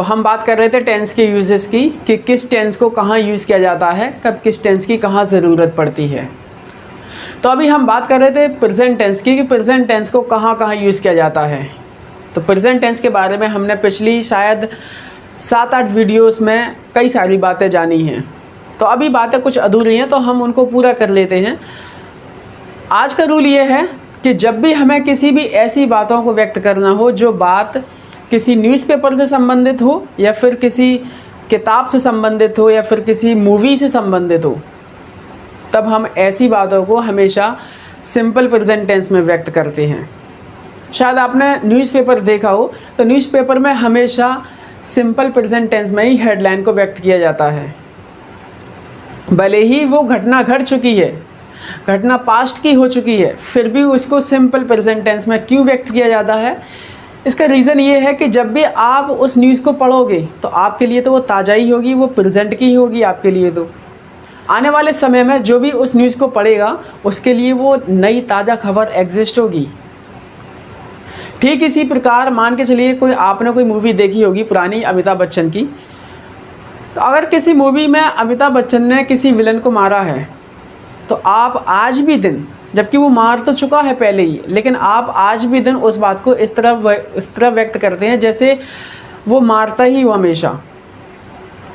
हम बात कर रहे थे टेंस के यूजेस की कि किस टेंस को कहाँ यूज़ किया जाता है, कब किस टेंस की कहाँ ज़रूरत पड़ती है। तो अभी हम बात कर रहे थे प्रेजेंट टेंस की कि प्रेजेंट टेंस को कहाँ कहाँ यूज़ किया जाता है। तो प्रेजेंट टेंस के बारे में हमने पिछली शायद 7-8 वीडियोस में कई सारी बातें जानी हैं। तो अभी बातें कुछ अधूरी हैं तो हम उनको पूरा कर लेते हैं। आज का रूल ये है कि जब भी हमें किसी भी ऐसी बातों को व्यक्त करना हो जो बात किसी न्यूज़पेपर से संबंधित हो या फिर किसी किताब से संबंधित हो या फिर किसी मूवी से संबंधित हो, तब हम ऐसी बातों को हमेशा सिंपल प्रेजेंट टेंस में व्यक्त करते हैं। शायद आपने न्यूज़पेपर देखा हो तो न्यूज़पेपर में हमेशा सिंपल प्रेजेंट टेंस में ही हेडलाइन को व्यक्त किया जाता है। भले ही वो घटना घट चुकी है, घटना पास्ट की हो चुकी है, फिर भी उसको सिंपल प्रेजेंट टेंस में क्यों व्यक्त किया जाता है? इसका रीज़न ये है कि जब भी आप उस न्यूज़ को पढ़ोगे तो आपके लिए तो वो ताज़ा ही होगी, वो प्रेजेंट की ही होगी आपके लिए। तो आने वाले समय में जो भी उस न्यूज़ को पढ़ेगा उसके लिए वो नई ताज़ा खबर एग्जिस्ट होगी। ठीक इसी प्रकार मान के चलिए आपने कोई मूवी देखी होगी पुरानी अमिताभ बच्चन की। तो अगर किसी मूवी में अमिताभ बच्चन ने किसी विलन को मारा है तो आप आज भी दिन, जबकि वो मार तो चुका है पहले ही, लेकिन आप आज भी दिन उस बात को इस तरह व्यक्त करते हैं जैसे वो मारता ही हो हमेशा।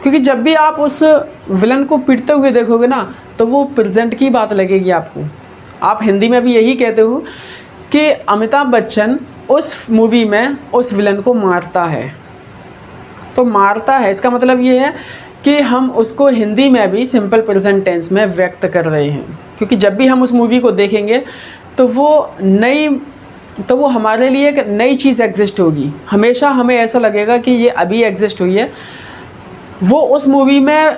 क्योंकि जब भी आप उस विलन को पीटते हुए देखोगे ना तो वो प्रेजेंट की बात लगेगी आपको। आप हिंदी में भी यही कहते हो कि अमिताभ बच्चन उस मूवी में उस विलन को मारता है। तो मारता है इसका मतलब ये है कि हम उसको हिंदी में भी सिंपल प्रेजेंट टेंस में व्यक्त कर रहे हैं। क्योंकि जब भी हम उस मूवी को देखेंगे तो वो हमारे लिए एक नई चीज़ एग्जिस्ट होगी। हमेशा हमें ऐसा लगेगा कि ये अभी एग्जिस्ट हुई है। वो उस मूवी में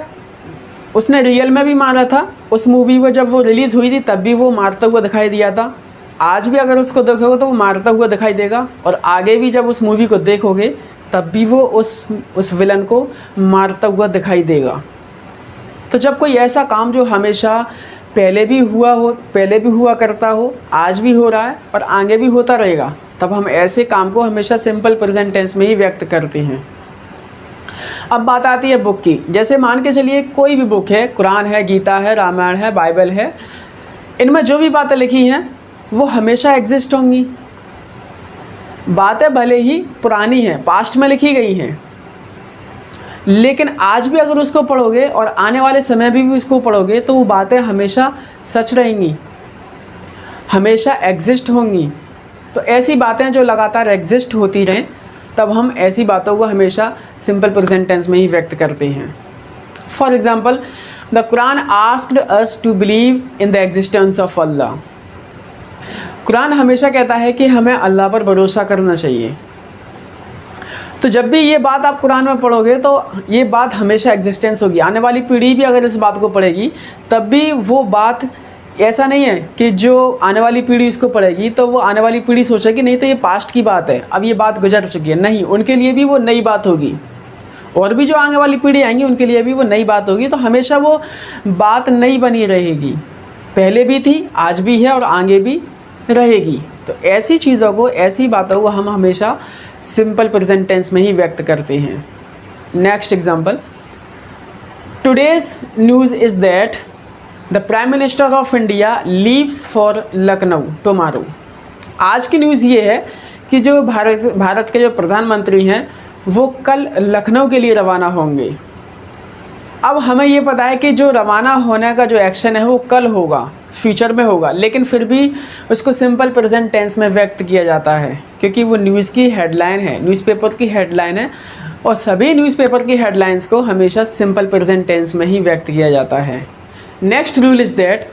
उसने रियल में भी मारा था, उस मूवी में जब वो रिलीज़ हुई थी तब भी वो मारता हुआ दिखाई दिया था। आज भी अगर उसको देखोगे तो वो मारता हुआ दिखाई देगा, और आगे भी जब उस मूवी को देखोगे तब भी वो उस विलन को मारता हुआ दिखाई देगा। तो जब कोई ऐसा काम जो हमेशा पहले भी हुआ करता हो, आज भी हो रहा है और आगे भी होता रहेगा, तब हम ऐसे काम को हमेशा सिंपल प्रेजेंट टेंस में ही व्यक्त करते हैं। अब बात आती है बुक की। जैसे मान के चलिए कोई भी बुक है, कुरान है, गीता है, रामायण है, बाइबल है, इनमें जो भी बातें लिखी हैं वो हमेशा एग्जिस्ट होंगी। बातें भले ही पुरानी हैं, पास्ट में लिखी गई हैं, लेकिन आज भी अगर उसको पढ़ोगे और आने वाले समय भी उसको पढ़ोगे तो वो बातें हमेशा सच रहेंगी, हमेशा एग्जिस्ट होंगी। तो ऐसी बातें जो लगातार एग्जिस्ट होती रहें, तब हम ऐसी बातों को हमेशा सिंपल प्रेजेंट टेंस में ही व्यक्त करते हैं। For example, the Quran asked us to believe in the existence of Allah. Quran हमेशा कहता है कि हमें अल्लाह पर भरोसा करना चाहिए। तो जब भी ये बात आप कुरान में पढ़ोगे तो ये बात हमेशा एग्जिस्टेंस होगी। आने वाली पीढ़ी भी अगर इस बात को पढ़ेगी तब भी वो बात, ऐसा नहीं है कि जो आने वाली पीढ़ी इसको पढ़ेगी तो वो आने वाली पीढ़ी सोचेगी नहीं तो ये पास्ट की बात है, अब ये बात गुजर चुकी है। नहीं, उनके लिए भी वो नई बात होगी, और भी जो आने वाली पीढ़ी आएंगी उनके लिए भी वो नई बात होगी। तो हमेशा वो बात नई बनी रहेगी, पहले भी थी, आज भी है और आगे भी रहेगी। तो ऐसी चीज़ों को, ऐसी बातों को हम हमेशा सिंपल प्रेजेंट टेंस में ही व्यक्त करते हैं। Next example, today's news is that the prime minister of India leaves for Lucknow tomorrow. आज की न्यूज़ ये है कि जो भारत के जो प्रधानमंत्री हैं वो कल लखनऊ के लिए रवाना होंगे। अब हमें ये पता है कि जो रवाना होने का जो एक्शन है वो कल होगा, फ्यूचर में होगा, लेकिन फिर भी उसको सिंपल प्रेजेंट टेंस में व्यक्त किया जाता है क्योंकि वो न्यूज़ की हेडलाइन है, न्यूज़पेपर की हेडलाइन है, और सभी न्यूज़पेपर की हेडलाइंस को हमेशा सिंपल प्रेजेंट टेंस में ही व्यक्त किया जाता है। Next rule is that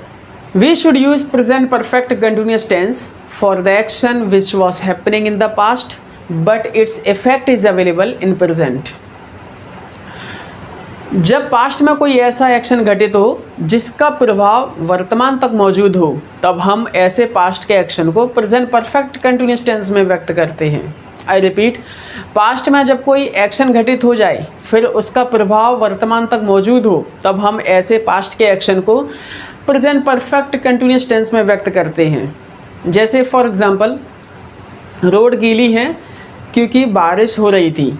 we should use present perfect continuous tense for the action which was happening in the past but its effect is available in present. जब past में कोई ऐसा action घटित हो जिसका प्रभाव वर्तमान तक मौजूद हो, तब हम ऐसे पास्ट के एक्शन को प्रेजेंट परफेक्ट कंटिन्यूअस टेंस में व्यक्त करते हैं। आई रिपीट, पास्ट में जब कोई एक्शन घटित हो जाए फिर उसका प्रभाव वर्तमान तक मौजूद हो, तब हम ऐसे पास्ट के एक्शन को प्रेजेंट परफेक्ट कंटिन्यूअस टेंस में व्यक्त करते हैं। जैसे फॉर एग्जांपल, रोड गीली है क्योंकि बारिश हो रही थी।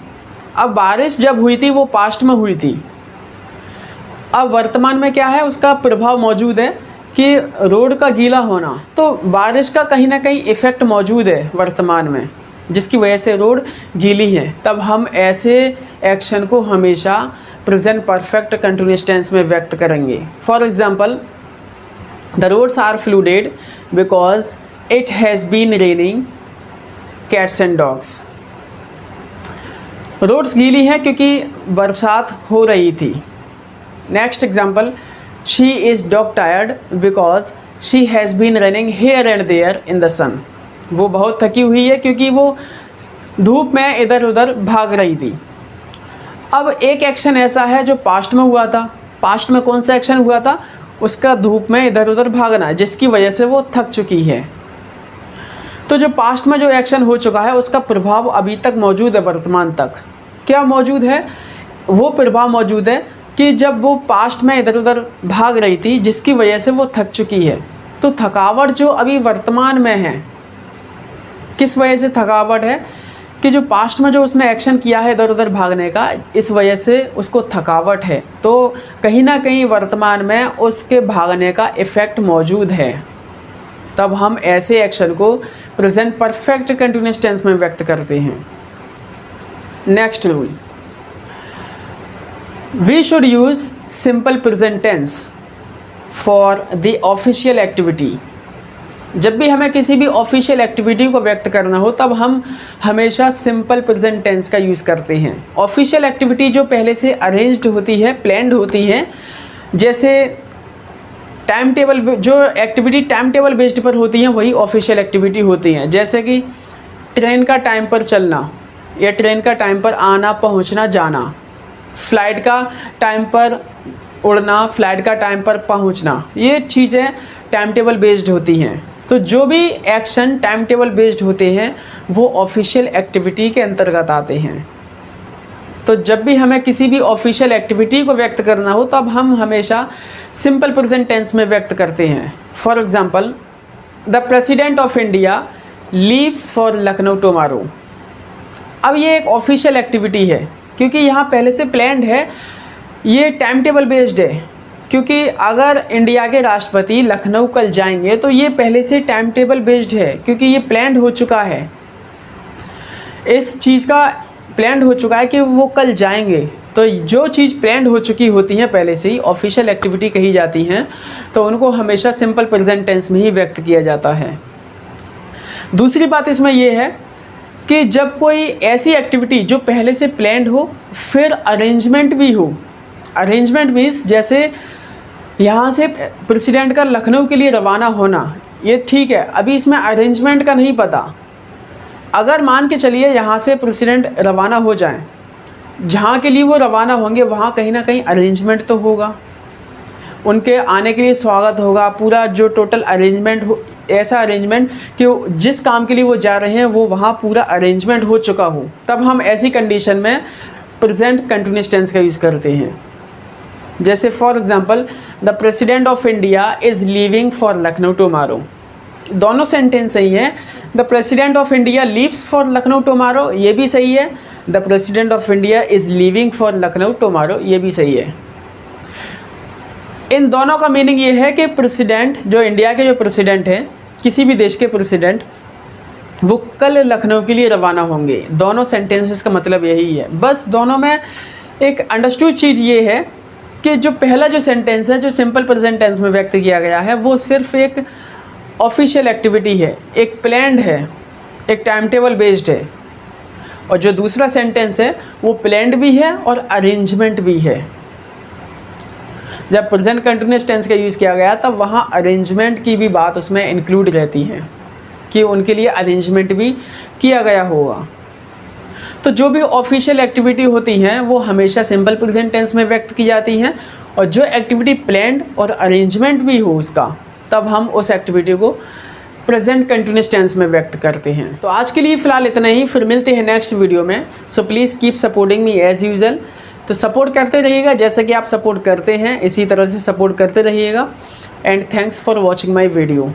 अब बारिश जब हुई थी वो पास्ट में हुई थी, अब वर्तमान में क्या है, उसका प्रभाव मौजूद है कि रोड का गीला होना, तो बारिश का कहीं ना कहीं इफ़ेक्ट मौजूद है वर्तमान में, जिसकी वजह से रोड गीली है। तब हम ऐसे एक्शन को हमेशा प्रेजेंट परफेक्ट कंटिन्यूअस टेंस में व्यक्त करेंगे। For example, the roads are flooded because it has been raining cats and dogs. रोड्स गीली हैं क्योंकि बरसात हो रही थी। Next example, she is dog tired because she has been running here and there in the sun. वो बहुत थकी हुई है क्योंकि वो धूप में इधर उधर भाग रही थी। अब एक एक्शन ऐसा है जो पास्ट में हुआ था। पास्ट में कौन सा एक्शन हुआ था? उसका धूप में इधर उधर भागना, जिसकी वजह से वो थक चुकी है। तो जो पास्ट में जो एक्शन हो चुका है उसका प्रभाव अभी तक मौजूद है, वर्तमान तक। क्या मौजूद है? वो प्रभाव मौजूद है कि जब वो पास्ट में इधर उधर भाग रही थी, जिसकी वजह से वो थक चुकी है। तो थकावट जो अभी वर्तमान में है, किस वजह से थकावट है? कि जो पास्ट में जो उसने एक्शन किया है इधर उधर भागने का, इस वजह से उसको थकावट है। तो कहीं ना कहीं वर्तमान में उसके भागने का इफ़ेक्ट मौजूद है। तब हम ऐसे एक्शन को प्रेजेंट परफेक्ट कंटिन्यूअस टेंस में व्यक्त करते हैं। Next rule, we should use simple present tense for the official activity. जब भी हमें किसी भी ऑफिशियल एक्टिविटी को व्यक्त करना हो तब हम हमेशा सिंपल प्रेजेंट टेंस का यूज़ करते हैं। ऑफिशियल एक्टिविटी जो पहले से अरेंज्ड होती है, प्लान्ड होती है, जैसे टाइम टेबल, जो एक्टिविटी टाइम टेबल बेस्ड पर होती हैं वही ऑफिशियल एक्टिविटी होती हैं। जैसे कि ट्रेन का टाइम पर चलना या ट्रेन का टाइम पर आना पहुंचना जाना, फ्लाइट का टाइम पर उड़ना, फ्लाइट का टाइम पर पहुंचना, ये चीज़ें टाइम टेबल बेस्ड होती हैं। तो जो भी एक्शन टाइम टेबल बेस्ड होते हैं वो ऑफिशियल एक्टिविटी के अंतर्गत आते हैं। तो जब भी हमें किसी भी ऑफिशियल एक्टिविटी को व्यक्त करना हो तब हम हमेशा सिंपल प्रेजेंट टेंस में व्यक्त करते हैं। For example, the president of India leaves for Lucknow tomorrow. अब ये एक ऑफिशियल एक्टिविटी है क्योंकि यहाँ पहले से प्लान्ड है, ये टाइम टेबल बेस्ड है। क्योंकि अगर इंडिया के राष्ट्रपति लखनऊ कल जाएंगे तो ये पहले से टाइम टेबल बेस्ड है, क्योंकि ये प्लान्ड हो चुका है, इस चीज़ का प्लान्ड हो चुका है कि वो कल जाएंगे। तो जो चीज़ प्लान्ड हो चुकी होती हैं पहले से ही, ऑफिशियल एक्टिविटी कही जाती हैं, तो उनको हमेशा सिंपल प्रेजेंट टेंस में ही व्यक्त किया जाता है। दूसरी बात इसमें यह है कि जब कोई ऐसी एक्टिविटी जो पहले से प्लान्ड हो फिर अरेंजमेंट भी हो। अरेंजमेंट मीन्स जैसे यहाँ से प्रेसिडेंट का लखनऊ के लिए रवाना होना, ये ठीक है, अभी इसमें अरेंजमेंट का नहीं पता। अगर मान के चलिए यहाँ से प्रेसिडेंट रवाना हो जाएं, जहाँ के लिए वो रवाना होंगे वहाँ कहीं ना कहीं अरेंजमेंट तो होगा, उनके आने के लिए स्वागत होगा, पूरा जो टोटल अरेंजमेंट हो, ऐसा अरेंजमेंट कि जिस काम के लिए वो जा रहे हैं वो वहाँ पूरा अरेंजमेंट हो चुका हो। तब हम ऐसी कंडीशन में प्रेजेंट कंटिन्यूअस टेंस का यूज़ करते हैं। जैसे for example, the president of India is leaving for Lucknow tomorrow. दोनों सेंटेंस सही है। The president of India leaves for Lucknow tomorrow, ये भी सही है। The president of India is leaving for Lucknow tomorrow, ये भी सही है। इन दोनों का मीनिंग ये है कि प्रेसिडेंट, जो इंडिया के जो प्रेसिडेंट हैं, किसी भी देश के प्रेसिडेंट, वो कल लखनऊ के लिए रवाना होंगे। दोनों सेंटेंसेस का मतलब यही है। बस दोनों में एक अंडरस्टूड चीज़ ये है कि जो पहला जो सेंटेंस है जो सिंपल प्रेजेंट टेंस में व्यक्त किया गया है वो सिर्फ एक ऑफिशियल एक्टिविटी है, एक प्लान्ड है, एक टाइम टेबल बेस्ड है। और जो दूसरा सेंटेंस है वो प्लान्ड भी है और अरेंजमेंट भी है। जब प्रेजेंट कंटिन्यूअस टेंस का यूज़ किया गया तब वहाँ अरेंजमेंट की भी बात उसमें इंक्लूड रहती है कि उनके लिए अरेंजमेंट भी किया गया होगा। तो जो भी ऑफिशियल एक्टिविटी होती हैं वो हमेशा सिंपल प्रेजेंट टेंस में व्यक्त की जाती हैं, और जो एक्टिविटी प्लान्ड और अरेंजमेंट भी हो उसका, तब हम उस एक्टिविटी को प्रेजेंट कंटिन्यूअस टेंस में व्यक्त करते हैं। तो आज के लिए फ़िलहाल इतना ही, फिर मिलते हैं नेक्स्ट वीडियो में। So please keep supporting me as usual. तो सपोर्ट करते रहिएगा, जैसा कि आप सपोर्ट करते हैं इसी तरह से सपोर्ट करते रहिएगा। And thanks for watching my video.